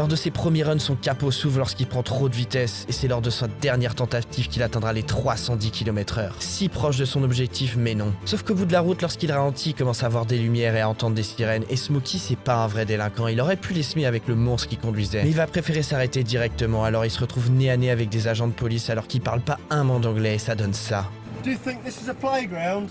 Lors de ses premiers runs, son capot s'ouvre lorsqu'il prend trop de vitesse et c'est lors de sa dernière tentative qu'il atteindra les 310 km/h. Si proche de son objectif, mais non. Sauf qu'au bout de la route, lorsqu'il ralentit, il commence à voir des lumières et à entendre des sirènes. Et Smokey, c'est pas un vrai délinquant, il aurait pu les semer avec le monstre qui conduisait. Mais il va préférer s'arrêter directement, alors il se retrouve nez à nez avec des agents de police alors qu'il parle pas un mot d'anglais et ça donne ça. Do you think this is a playground?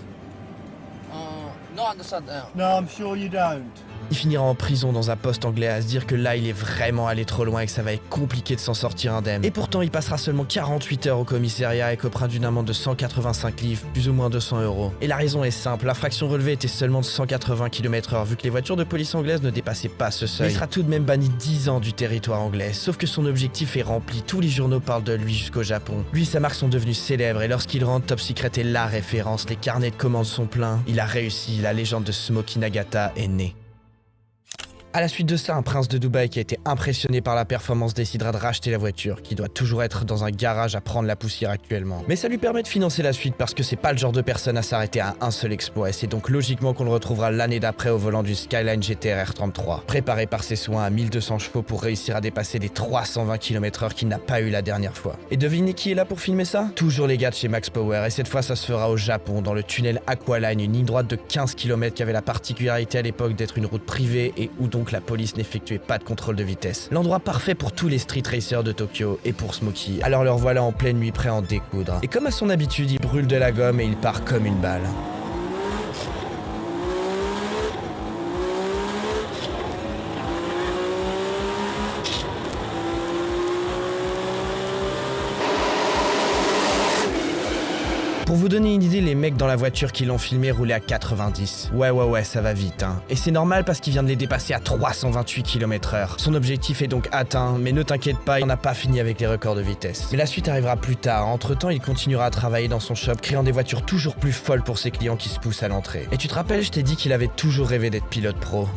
No, I understand now. No, I'm sure you don't. Il finira en prison dans un poste anglais à se dire que là il est vraiment allé trop loin et que ça va être compliqué de s'en sortir indemne. Et pourtant il passera seulement 48 heures au commissariat et copera d'une amende de 185 livres, plus ou moins 200 €. Et la raison est simple, l'infraction relevée était seulement de 180 km/h vu que les voitures de police anglaises ne dépassaient pas ce seuil. Mais il sera tout de même banni 10 ans du territoire anglais, sauf que son objectif est rempli, tous les journaux parlent de lui jusqu'au Japon. Lui et sa marque sont devenus célèbres et lorsqu'il rentre, Top Secret est la référence, les carnets de commandes sont pleins. Il a réussi, la légende de Smokey Nagata est née. À la suite de ça, un prince de Dubaï qui a été impressionné par la performance décidera de racheter la voiture, qui doit toujours être dans un garage à prendre la poussière actuellement. Mais ça lui permet de financer la suite parce que c'est pas le genre de personne à s'arrêter à un seul exploit et c'est donc logiquement qu'on le retrouvera l'année d'après au volant du Skyline GTR R33, préparé par ses soins à 1200 chevaux pour réussir à dépasser les 320 km/h qu'il n'a pas eu la dernière fois. Et devinez qui est là pour filmer ça? Toujours les gars de chez Max Power et cette fois ça se fera au Japon, dans le tunnel Aqualine, une ligne droite de 15 km qui avait la particularité à l'époque d'être une route privée et où donc la police n'effectuait pas de contrôle de vitesse. L'endroit parfait pour tous les street racers de Tokyo et pour Smokey. Alors leur voilà en pleine nuit prêt à en découdre. Et comme à son habitude, il brûle de la gomme et il part comme une balle. Pour vous donner une idée, les mecs dans la voiture qui l'ont filmé roulaient à 90. Ouais, ça va vite, hein. Et c'est normal parce qu'il vient de les dépasser à 328 km/h. Son objectif est donc atteint, mais ne t'inquiète pas, il n'a pas fini avec les records de vitesse. Mais la suite arrivera plus tard. Entre-temps, il continuera à travailler dans son shop, créant des voitures toujours plus folles pour ses clients qui se poussent à l'entrée. Et tu te rappelles, je t'ai dit qu'il avait toujours rêvé d'être pilote pro.